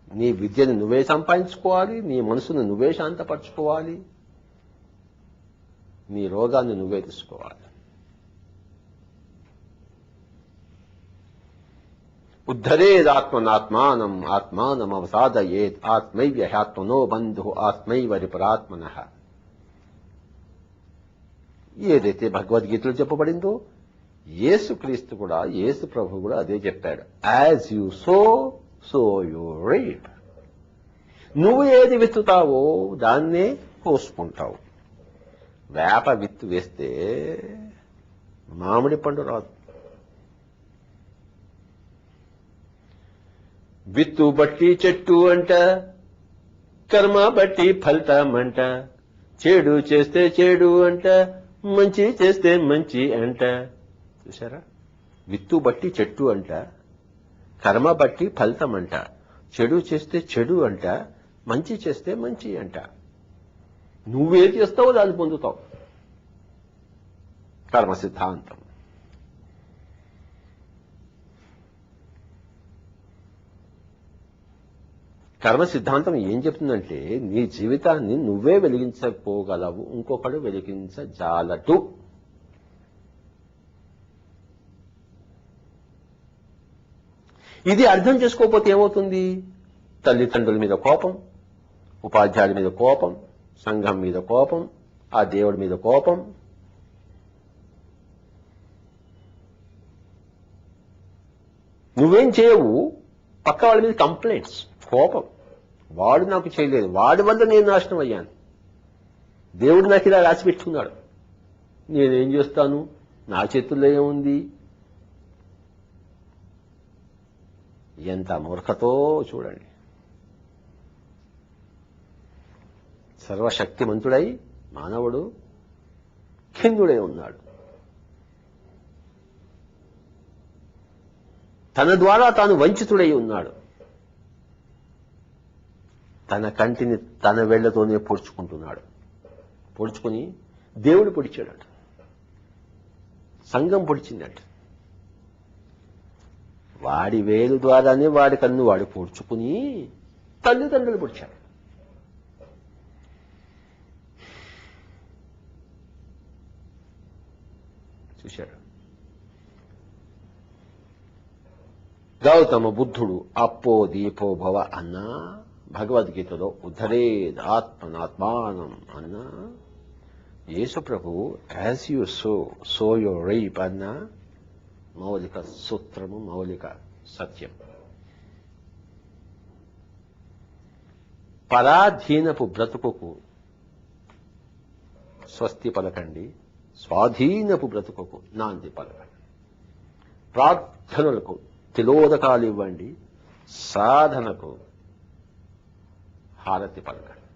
నీ విద్యను నువ్వే సంపాదించుకోవాలి, నీ మనసును నువ్వే శాంతపరచుకోవాలి, నీ రోగాన్ని నువ్వే తీసుకోవాలి. ఉద్ధరేదాత్మనాత్మానం ఆత్మానం అవసాదయేత్ ఆత్మైవ హ్యాత్మనో బంధు ఆత్మైవ రిపరాత్మనః. ఏదైతే భగవద్గీతలో చెప్పబడిందో యేసుక్రీస్తు కూడా, యేసు ప్రభు కూడా అదే చెప్పాడు. As you so you reap. నువ్వు ఏది విత్తుతావో దాన్నే కోసుకుంటావు. వేప విత్తు వేస్తే మామిడి పండు రాదు. విత్తు బట్టి చెట్టు అంట, కర్మ బట్టి ఫలితం అంట, చెడు చేస్తే చెడు అంట, మంచి చేస్తే మంచి అంట. చూసారా? విత్తు బట్టి చెట్టు అంట, కర్మ బట్టి ఫలితం అంట, చెడు చేస్తే చెడు అంట, మంచి చేస్తే మంచి అంట. నువ్వేది చేస్తావో దాన్ని పొందుతావు. కర్మ సిద్ధాంతం. కర్మ సిద్ధాంతం ఏం చెప్తుందంటే నీ జీవితాన్ని నువ్వే వెలిగించకపోగలవు, ఇంకొకడు వెలిగించజాలటు. ఇది అర్థం చేసుకోకపోతే ఏమవుతుంది? తల్లిదండ్రుల మీద కోపం, ఉపాధ్యాయుల మీద కోపం, సంఘం మీద కోపం, ఆ దేవుడి మీద కోపం. నువ్వేం చేయవు, పక్క వాళ్ళ మీద కంప్లైంట్స్, కోపం. వాడు నాకు చేయలేదు, వాడి వల్ల నేను నాశనం అయ్యాను, దేవుడు నాకు ఇలా రాసి పెట్టుకున్నాడు, నేనేం చేస్తాను, నా చేతుల్లో ఏముంది. ఎంత మూర్ఖతో చూడండి. సర్వశక్తిమంతుడై మానవుడు ఖిన్నుడై ఉన్నాడు. తన ద్వారా తాను వంచితుడై ఉన్నాడు. తన కంటిని తన వేళ్లతోనే పొడుచుకుంటున్నాడు. పొడుచుకుని దేవుడు పొడిచాడట, సంఘం పొడిచిందట. వాడి వేలు ద్వారానే వాడి కన్ను వాడు పొడుచుకుని తల్లిదండ్రులు పొడిచాడు. చూశాడు. గౌతమ బుద్ధుడు అప్పో దీపో భవ అన్నా భగవద్గీతలో ఉద్ధరేద్ ఆత్మనాత్మానం అన్నా, యేసు ప్రభు as you so you reap అన్న మౌలిక సూత్రము, మౌలిక సత్యం. పరాధీనపు బ్రతుకుకు స్వస్తి పలకండి, స్వాధీనపు బ్రతుకుకు నాంది పలకండి. ప్రార్థనలకు తిలోదకాలు ఇవ్వండి, సాధనకు హారతి పలకండి,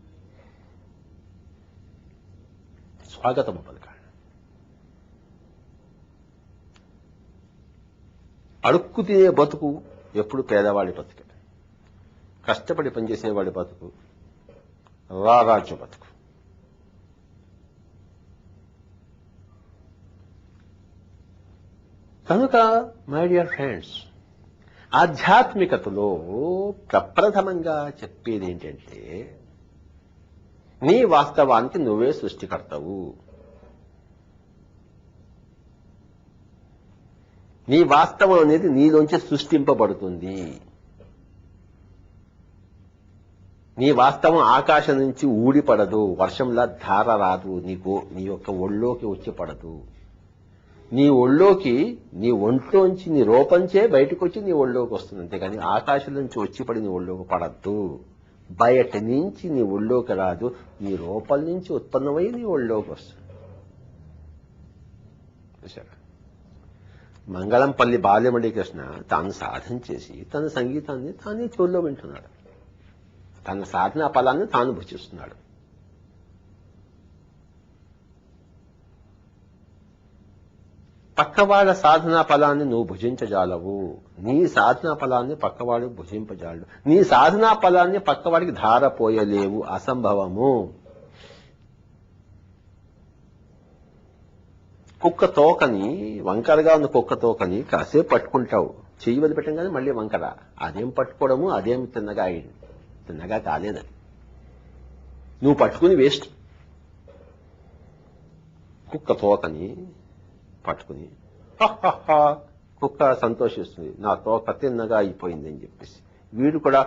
స్వాగతము పలకండి. అడుక్కు తినే బతుకు ఎప్పుడు పేదవాడి బతుకే, కష్టపడి పనిచేసేవాడి బతుకు రారాజ్య బతుకు. కనుక మై డియర్ ఫ్రెండ్స్, ఆధ్యాత్మికతలో ప్రప్రథమంగా చెప్పేది ఏంటంటే నీ వాస్తవానికి నువ్వే సృష్టికర్తవు. నీ వాస్తవం అనేది నీలోంచి సృష్టింపబడుతుంది. నీ వాస్తవం ఆకాశం నుంచి ఊడిపడదు, వర్షంలా ధార రాదు, నీ యొక్క ఒళ్ళోకి వచ్చి పడదు. నీ ఒళ్ళోకి, నీ ఒంట్లోంచి, నీ రూపంచే బయటకు వచ్చి నీ ఒళ్ళోకి వస్తుంది, అంతేగాని ఆకాశం నుంచి వచ్చి పడి నీ ఒళ్ళోకి పడద్దు. బయట నుంచి నీ ఒళ్ళోకి రాదు, నీ రూపం నుంచి ఉత్పన్నమై నీ ఒళ్ళోకి వస్తుంది. చూసారా? మంగళంపల్లి బాల్యమణి కృష్ణ తాను సాధన చేసి తన సంగీతాన్ని తానే చెవుల్లో వింటున్నాడు, తన సాధనా ఫలాన్ని తాను భుజిస్తున్నాడు. పక్కవాళ్ళ సాధనా ఫలాన్ని నువ్వు భుజించజాలవు, నీ సాధనా ఫలాన్ని పక్కవాడు భుజింపజాలడు. నీ సాధనా ఫలాన్ని పక్కవాడికి ధారపోయలేవు, అసంభవము. కుక్క తోకని, వంకరగా ఉన్న కుక్క తోకని కాసేపు పట్టుకుంటావు, చెయ్యి వదిలిపెట్టంగానే మళ్ళీ వంకర. అదేం పట్టుకోవడము, అదేం తిన్నగా అయ్యింది. తిన్నగా కాలేదని నువ్వు పట్టుకుని వేస్ట్. కుక్క తోకని పట్టుకుని కుక్క సంతోషిస్తుంది, నా తోక తిన్నగా అయిపోయింది అని చెప్పేసి. వీడు కూడా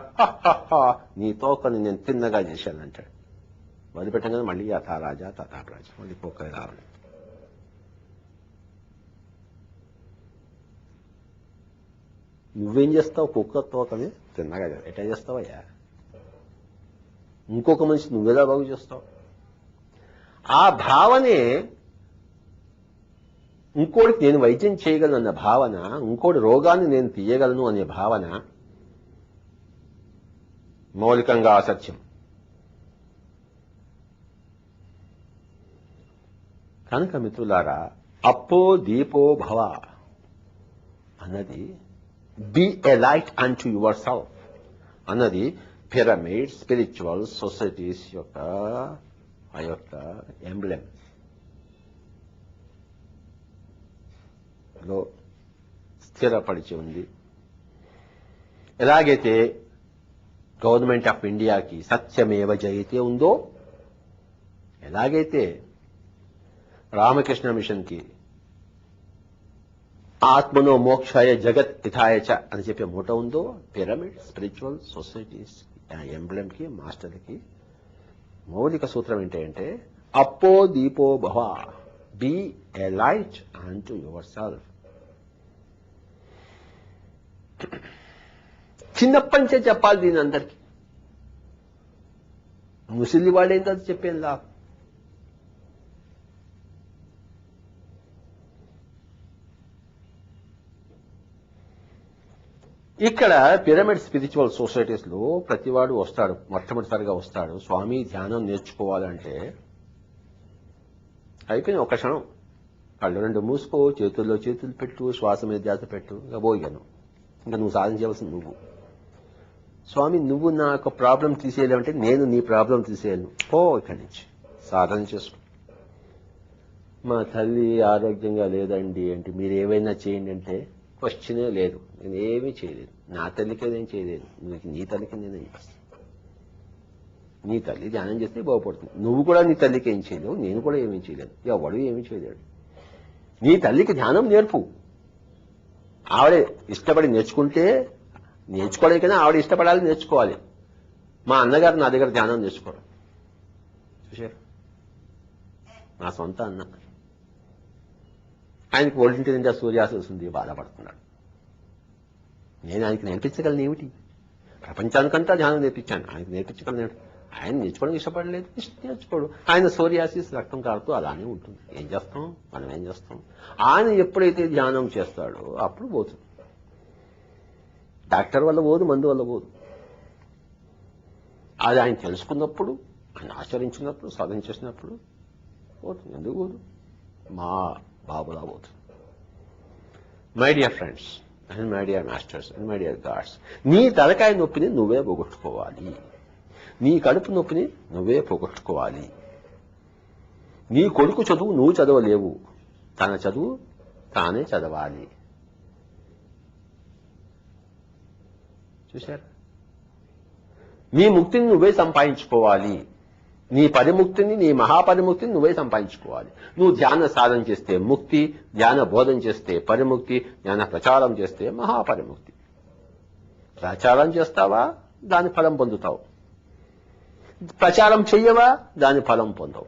నీ తోకని నేను తిన్నగా చేశానంటాడు. వదిలిపెట్టంగానే మళ్ళీ యథారాజా తథాప్రాజ, మళ్ళీ కుక్క రావాలి. నువ్వేం చేస్తావు? కుక్క తోకని తిన్నగా ఎట్లా చేస్తావయ్యా? ఇంకొక మనిషి నువ్వెలా బాగు చేస్తావు? ఆ భావనే ఇంకోటికి నేను వైద్యం చేయగలను అన్న భావన, ఇంకోటి రోగాన్ని నేను తీయగలను అనే భావన మౌలికంగా అసత్యం. కనుక మిత్రులారా, అప్పో దీపో భవ అన్నది, బీ ఎ లైట్ అంటూ యువర్ సెల్ఫ్ అన్నది పిరమిడ్ స్పిరిచువల్ సొసైటీస్ యొక్క ఆ యొక్క ఎంబ్లెమ్ లో స్థిరపరిచి ఉంది. ఎలాగైతే గవర్నమెంట్ ఆఫ్ ఇండియాకి సత్యమేవ జయతే ఉందో, ఎలాగైతే రామకృష్ణ మిషన్కి ఆత్మనో మోక్షాయ జగత్ హితాయ చ అని చెప్పే మూట ఉందో, పిరమిడ్ స్పిరిచువల్ సొసైటీస్ ఎంబ్లెమ్కి, మాస్టర్కి మౌలిక సూత్రం ఏంటంటే అప్పో దీపో భవ, బీ ఎ లైట్ అంటూ యువర్ సెల్ఫ్. చిన్నప్పటి నుంచే చెప్పాలి దీని అందరికీ. ముసలి వాళ్ళేంతో చెప్పేం లా. ఇక్కడ పిరమిడ్ స్పిరిచువల్ సొసైటీస్ లో ప్రతివాడు వస్తాడు, మొట్టమొదటిసారిగా వస్తాడు. స్వామి ధ్యానం నేర్చుకోవాలంటే అయిపోయింది ఒక క్షణం. కళ్ళు రెండు మూసుకో, చేతుల్లో చేతులు పెట్టు, శ్వాస మీద ధ్యాస పెట్టు, ఇంకా పోయాను. ఇంకా నువ్వు సాధించవలసింది నువ్వు. స్వామి నువ్వు నా యొక్క ప్రాబ్లం తీసేయాలంటే నేను నీ ప్రాబ్లం తీసేయను, పో ఇక్కడి నుంచి సాధన చేసుకో. మా తల్లి ఆరోగ్యంగా లేదండి అంటే మీరు ఏమైనా చేయండి అంటే క్వశ్చనే లేదు, నేను ఏమీ చేయలేదు. నా తల్లికే నేను చేయలేదు, నీ తల్లికి నేనేం చేస్తాను? నీ తల్లి ధ్యానం చేస్తే బాగుపడుతుంది. నువ్వు కూడా నీ తల్లికి ఏం చేయలేవు, నేను కూడా ఏమీ చేయలేదు, ఎవడు ఏమీ చేయలేడు. నీ తల్లికి ధ్యానం నేర్పు. ఆవిడే ఇష్టపడి నేర్చుకోవడానికైనా ఆవిడ ఇష్టపడాలి, నేర్చుకోవాలి. మా అన్నగారు నా దగ్గర ధ్యానం నేర్చుకోవడం చూశారు. నా సొంత అన్న, ఆయనకి ఒంటింటి నిండా సూర్యాసు వస్తుంది, బాధపడుతున్నాడు. నేను ఆయనకి నేర్పించగలను ఏమిటి? ప్రపంచానికంతా ధ్యానం నేర్పించాను, ఆయనకి నేర్పించగలను. ఆయన నేర్చుకోవడం ఇష్టపడలేదు, నేర్చుకోడు. ఆయన సోరియాసిస్ రక్తం కారుతూ అలానే ఉంటుంది. ఏం చేస్తాం, మనం ఏం చేస్తాం? ఆయన ఎప్పుడైతే ధ్యానం చేస్తాడో అప్పుడు పోతుంది. డాక్టర్ వల్ల పోదు, మందు వల్ల పోదు. అది ఆయన తెలుసుకున్నప్పుడు, ఆయన ఆచరించినప్పుడు, సాధన చేసినప్పుడు పోతుంది. ఎందుకు పోదు? మా బాబులా పోతుంది. My dear friends and my dear masters and my dear God's, నీ తలకాయ నొప్పిని నువ్వే పోగొట్టుకోవాలి. నీ కడుపు నొప్పిని నువ్వే పోగొట్టుకోవాలి. నీ కొడుకు చదువు నువ్వు చదవలేవు, తన చదువు తానే చదవాలి. చూశారు? నీ ముక్తిని నువ్వే సంపాదించుకోవాలి. నీ పరిముక్తిని, నీ మహాపరిముక్తిని నువ్వే సంపాదించుకోవాలి. నువ్వు ధ్యాన సాధన చేస్తే ముక్తి, ధ్యాన బోధన చేస్తే పరిముక్తి, ధ్యాన ప్రచారం చేస్తే మహాపరిముక్తి. ప్రచారం చేస్తావా, దాని ఫలం పొందుతావు. ప్రచారం చెయ్యవా, దాని ఫలం పొందవు.